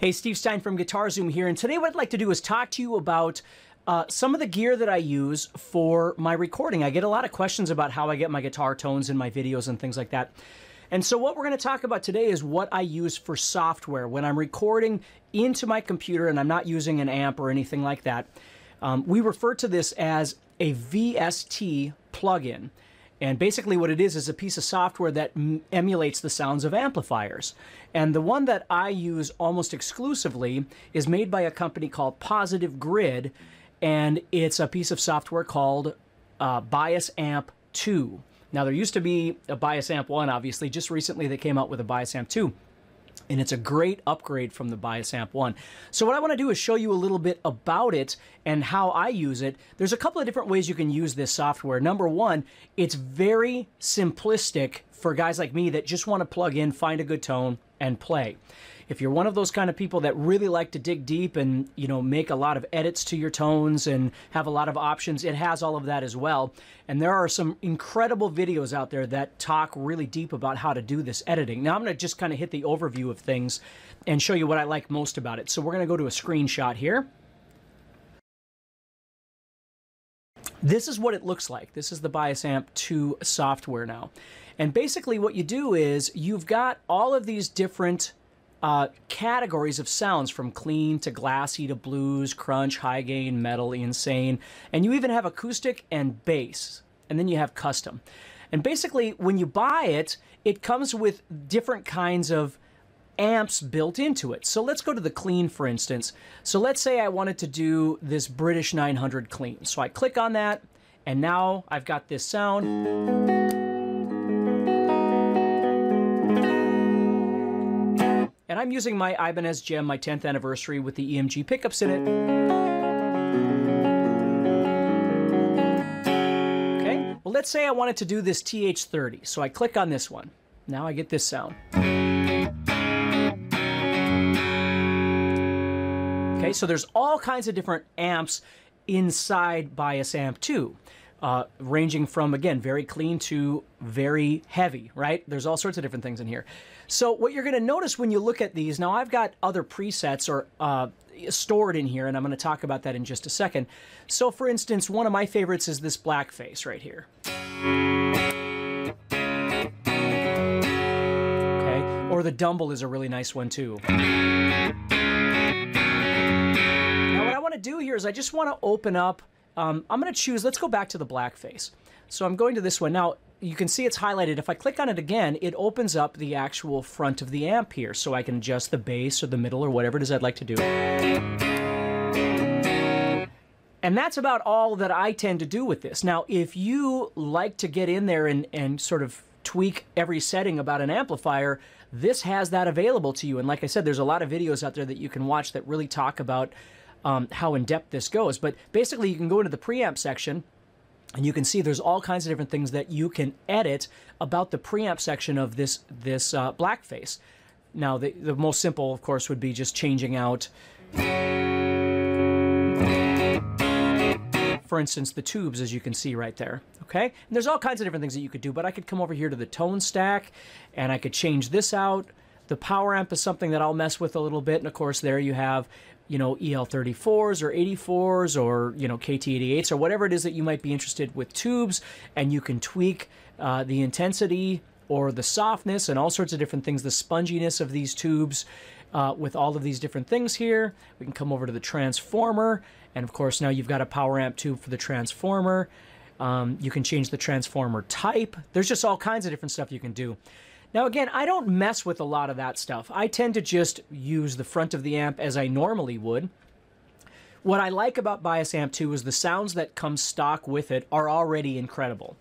Hey, Steve Stine from GuitarZoom here, and today what I'd like to do is talk to you about some of the gear that I use for my recording. I get a lot of questions about how I get my guitar tones in my videos and things like that. And so what we're going to talk about today is what I use for software when I'm recording into my computer and I'm not using an amp or anything like that. We refer to this as a VST plugin. And basically what it is a piece of software that emulates the sounds of amplifiers. And the one that I use almost exclusively is made by a company called Positive Grid, and it's a piece of software called Bias Amp 2. Now there used to be a Bias Amp 1, obviously. Just recently they came out with a Bias Amp 2. And it's a great upgrade from the Bias Amp 1. So what I want to do is show you a little bit about it and how I use it. There's a couple of different ways you can use this software. Number one, it's very simplistic for guys like me that just want to plug in, find a good tone, and play. If you're one of those kind of people that really like to dig deep and, you know, make a lot of edits to your tones and have a lot of options, it has all of that as well. And there are some incredible videos out there that talk really deep about how to do this editing. Now I'm going to just kind of hit the overview of things and show you what I like most about it. So we're going to go to a screenshot here. This is what it looks like. This is the Bias Amp 2 software now. And basically what you do is you've got all of these different categories of sounds, from clean to glassy to blues, crunch, high gain, metal, insane, and you even have acoustic and bass, and then you have custom. And basically when you buy it, it comes with different kinds of amps built into it. So let's go to the clean, for instance. So let's say I wanted to do this British 900 clean. So I click on that, and now I've got this sound. And I'm using my Ibanez Gem, my 10th anniversary, with the EMG pickups in it. Okay, well, let's say I wanted to do this TH30. So I click on this one. Now I get this sound. Okay, so there's all kinds of different amps inside Bias Amp 2. Ranging from, again, very clean to very heavy, right? There's all sorts of different things in here. So what you're going to notice when you look at these, now I've got other presets stored in here, and I'm going to talk about that in just a second. So for instance, one of my favorites is this blackface right here. Okay, or the Dumble is a really nice one too. Now what I want to do here is I just want to open up. I'm going to choose, let's go back to the blackface. So I'm going to this one. Now, you can see it's highlighted. If I click on it again, it opens up the actual front of the amp here, so I can adjust the bass or the middle or whatever it is I'd like to do. And that's about all that I tend to do with this. Now, if you like to get in there and sort of tweak every setting about an amplifier, this has that available to you. And like I said, there's a lot of videos out there that you can watch that really talk about how in-depth this goes. But basically you can go into the preamp section and you can see there's all kinds of different things that you can edit about the preamp section of this blackface. Now the most simple, of course, would be just changing out, for instance, the tubes, as you can see right there. Okay, and there's all kinds of different things that you could do, but I could come over here to the tone stack and I could change this out. The power amp is something that I'll mess with a little bit, and of course there you have, you know, EL34s or 84s or, you know, KT88s or whatever it is that you might be interested with tubes, and you can tweak the intensity or the softness and all sorts of different things, the sponginess of these tubes with all of these different things here. We can come over to the transformer, and of course now you've got a power amp tube for the transformer. You can change the transformer type. There's just all kinds of different stuff you can do. Now again, I don't mess with a lot of that stuff. I tend to just use the front of the amp as I normally would. What I like about Bias Amp 2 is the sounds that come stock with it are already incredible.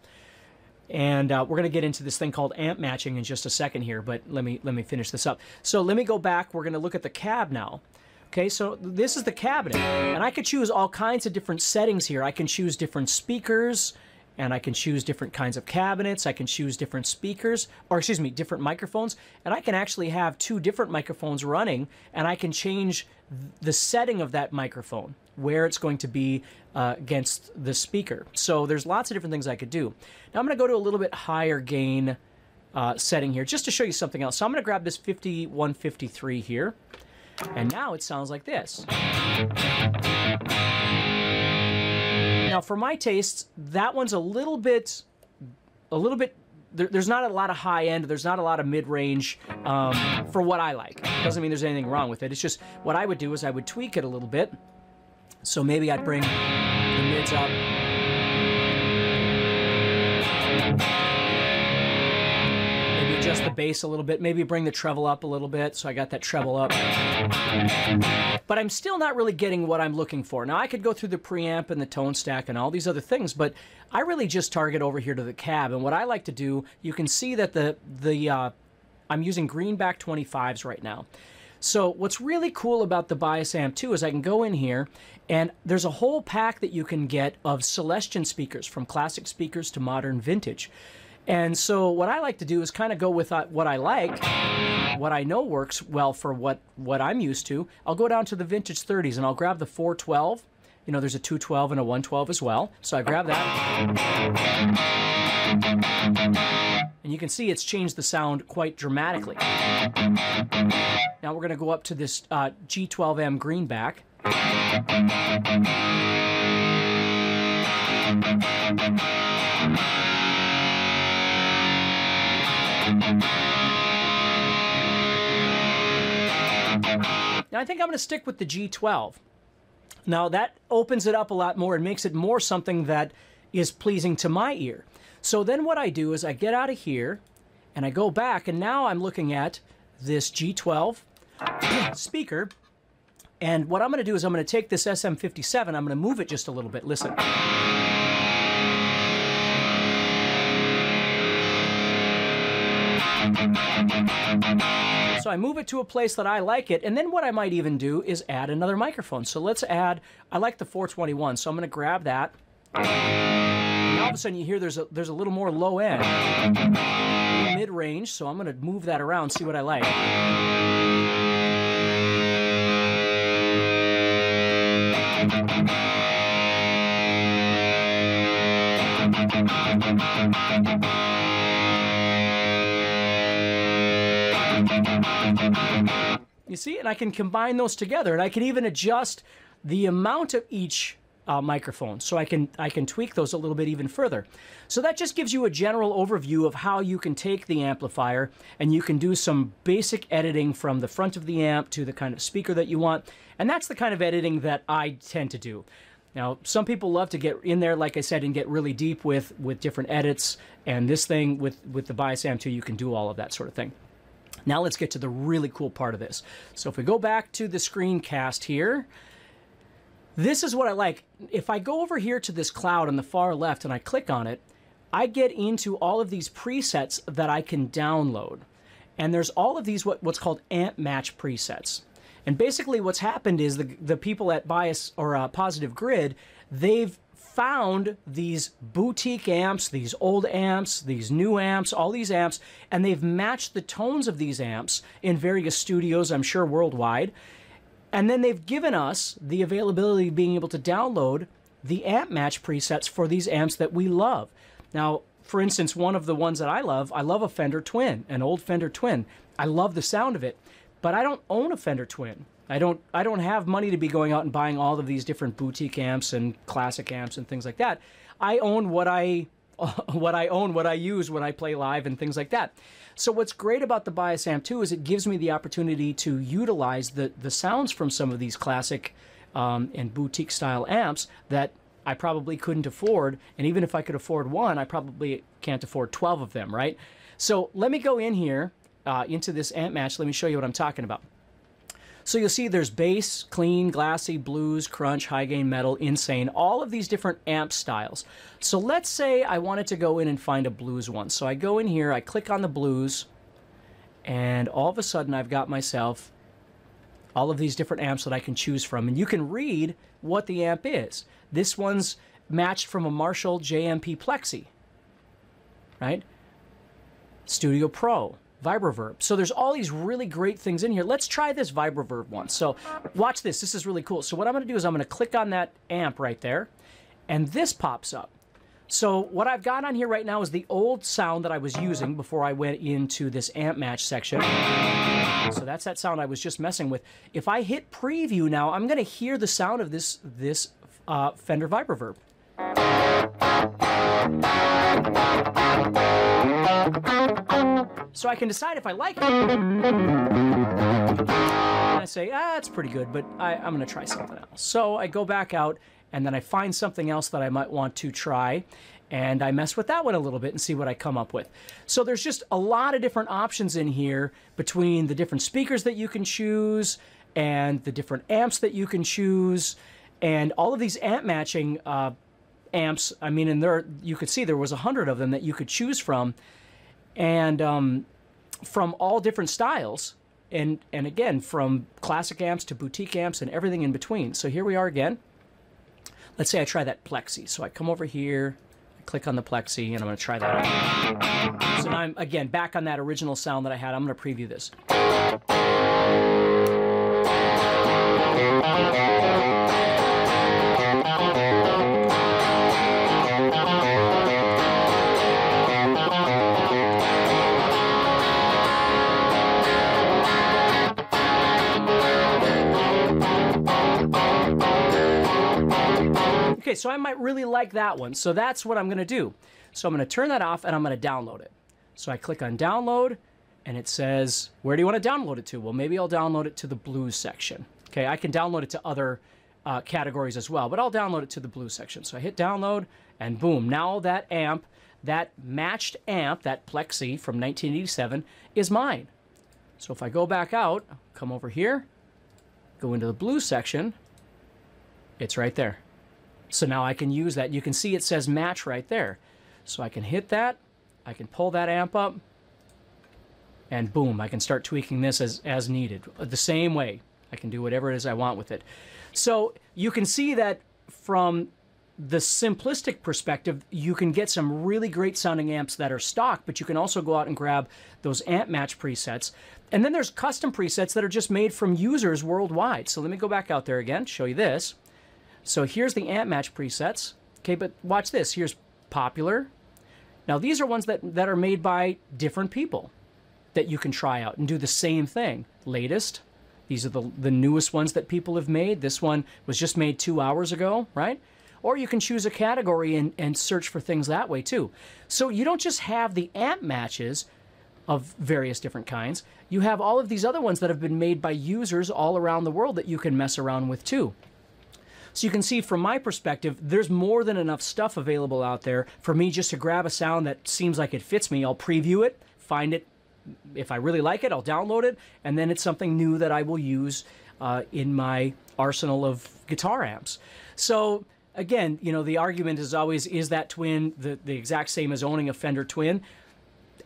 And we're going to get into this thing called amp matching in just a second here, but let me finish this up. So let me go back. We're going to look at the cab now. Okay, so this is the cabinet, and I could choose all kinds of different settings here. I can choose different speakers, and I can choose different kinds of cabinets. I can choose different speakers, or excuse me, different microphones. And I can actually have two different microphones running, and I can change the setting of that microphone, where it's going to be against the speaker. So there's lots of different things I could do. Now I'm going to go to a little bit higher gain setting here just to show you something else. So I'm going to grab this 5153 here. And now it sounds like this. Now, for my tastes, that one's a little bit, there's not a lot of high end, there's not a lot of mid-range for what I like. Doesn't mean there's anything wrong with it. It's just what I would do is I would tweak it a little bit. So maybe I'd bring the mids up. Maybe adjust the bass a little bit. Maybe bring the treble up a little bit. So I got that treble up. But I'm still not really getting what I'm looking for. Now, I could go through the preamp and the tone stack and all these other things, but I really just target over here to the cab. And what I like to do, you can see that I'm using greenback 25s right now. So what's really cool about the Bias Amp 2 is I can go in here and there's a whole pack that you can get of Celestion speakers, from classic speakers to modern vintage. And so what I like to do is kind of go with what I like, what I know works well for what I'm used to. I'll go down to the vintage 30s and I'll grab the 412. You know, there's a 212 and a 112 as well. So I grab that. And you can see it's changed the sound quite dramatically. Now we're going to go up to this G12M greenback. Now I think I'm going to stick with the G12. Now that opens it up a lot more and makes it more something that is pleasing to my ear. So then what I do is I get out of here and I go back, and now I'm looking at this G12 speaker. And what I'm going to do is I'm going to take this SM57, I'm going to move it just a little bit. Listen. So I move it to a place that I like it, and then what I might even do is add another microphone. So let's add, I like the 421, so I'm going to grab that. And all of a sudden you hear there's a little more low end, mid-range, so I'm going to move that around, see what I like. You see, and I can combine those together, and I can even adjust the amount of each microphone, so I can tweak those a little bit even further. So that just gives you a general overview of how you can take the amplifier and you can do some basic editing from the front of the amp to the kind of speaker that you want, and that's the kind of editing that I tend to do. Now, some people love to get in there, like I said, and get really deep with different edits, and this thing with the Bias Amp 2, you can do all of that sort of thing. Now let's get to the really cool part of this. So if we go back to the screencast here, this is what I like. If I go over here to this cloud on the far left and I click on it, I get into all of these presets that I can download. And there's all of these what's called amp match presets. And basically what's happened is the people at Bias or Positive Grid, they've found these boutique amps, these old amps, these new amps, all these amps, and they've matched the tones of these amps in various studios, I'm sure worldwide. And then they've given us the availability of being able to download the amp match presets for these amps that we love. Now, for instance, one of the ones that I love a Fender Twin, an old Fender Twin. I love the sound of it, but I don't own a Fender Twin. I don't have money to be going out and buying all of these different boutique amps and classic amps and things like that. I own what I use when I play live and things like that. So what's great about the Bias Amp 2 is it gives me the opportunity to utilize the sounds from some of these classic and boutique style amps that I probably couldn't afford. And even if I could afford one, I probably can't afford 12 of them, right? So let me go in here into this amp match. Let me show you what I'm talking about. So you'll see there's bass, clean, glassy, blues, crunch, high gain, metal, insane, all of these different amp styles. So let's say I wanted to go in and find a blues one. So I go in here, I click on the blues, and all of a sudden I've got myself all of these different amps that I can choose from. And you can read what the amp is. This one's matched from a Marshall JMP Plexi, right? Studio Pro. Vibroverb. So there's all these really great things in here. Let's try this Vibroverb one. So watch this. This is really cool. So what I'm going to do is I'm going to click on that amp right there, and this pops up. So what I've got on here right now is the old sound that I was using before I went into this amp match section. So that's that sound I was just messing with. If I hit preview now, I'm going to hear the sound of this Fender Vibroverb. So I can decide if I like it. And I say, it's pretty good, but I'm going to try something else. So I go back out, and then I find something else that I might want to try, and I mess with that one a little bit and see what I come up with. So there's just a lot of different options in here between the different speakers that you can choose and the different amps that you can choose, and all of these amp matching amps. I mean, and there you could see there was 100 of them that you could choose from, and from all different styles, and again, from classic amps to boutique amps and everything in between. So here we are again. Let's say I try that plexi. So I come over here, I click on the plexi, and I'm going to try that out. So now I'm, again, back on that original sound that I had. I'm going to preview this. Okay, so I might really like that one. So that's what I'm going to do. So I'm going to turn that off, and I'm going to download it. So I click on download, and it says, where do you want to download it to? Well, maybe I'll download it to the blues section. Okay, I can download it to other categories as well, but I'll download it to the blues section. So I hit download, and boom, now that amp, that matched amp, that plexi from 1987, is mine. So if I go back out, come over here, go into the blues section, it's right there. So now I can use that. You can see it says match right there. So I can hit that, I can pull that amp up, and boom, I can start tweaking this as needed. The same way, I can do whatever it is I want with it. So you can see that from the simplistic perspective, you can get some really great sounding amps that are stock, but you can also go out and grab those amp match presets. And then there's custom presets that are just made from users worldwide. So let me go back out there again, show you this. So here's the amp match presets. Okay, but watch this. Here's popular. Now these are ones that are made by different people that you can try out and do the same thing. Latest. These are the newest ones that people have made. This one was just made 2 hours ago, right? Or you can choose a category and search for things that way too. So you don't just have the amp matches of various different kinds. You have all of these other ones that have been made by users all around the world that you can mess around with too. So you can see from my perspective, there's more than enough stuff available out there for me just to grab a sound that seems like it fits me. I'll preview it, find it. If I really like it, I'll download it, and then it's something new that I will use in my arsenal of guitar amps. So again, you know, the argument is always, is that twin the exact same as owning a Fender Twin?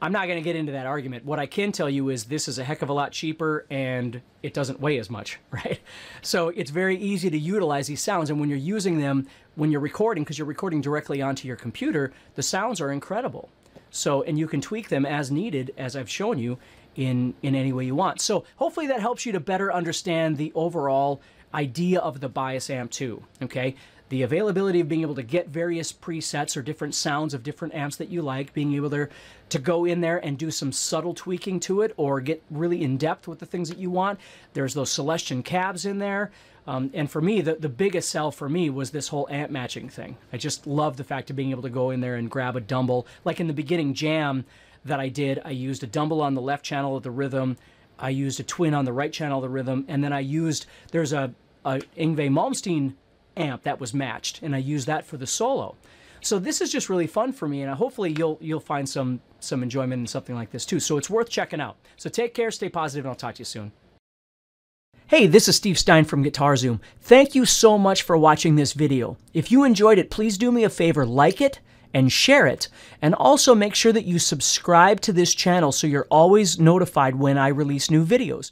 I'm not going to get into that argument. What I can tell you is this is a heck of a lot cheaper, and it doesn't weigh as much, right? So it's very easy to utilize these sounds, and when you're using them, when you're recording, because you're recording directly onto your computer, the sounds are incredible. So, and you can tweak them as needed, as I've shown you, in any way you want. So hopefully that helps you to better understand the overall idea of the Bias Amp 2, okay? The availability of being able to get various presets or different sounds of different amps that you like, being able to go in there and do some subtle tweaking to it or get really in-depth with the things that you want. There's those Celestion cabs in there. And for me, the biggest sell for me was this whole amp matching thing. I just love the fact of being able to go in there and grab a dumble. Like in the beginning jam that I did, I used a dumble on the left channel of the rhythm. I used a twin on the right channel of the rhythm. And then I used, there's a Yngwie Malmsteen amp that was matched, and I used that for the solo. So this is just really fun for me, and hopefully you'll find some enjoyment in something like this too. So it's worth checking out. So take care, stay positive, and I'll talk to you soon. Hey, this is Steve Stine from Guitar Zoom. Thank you so much for watching this video. If you enjoyed it, please do me a favor, like it and share it, and also make sure that you subscribe to this channel so you're always notified when I release new videos.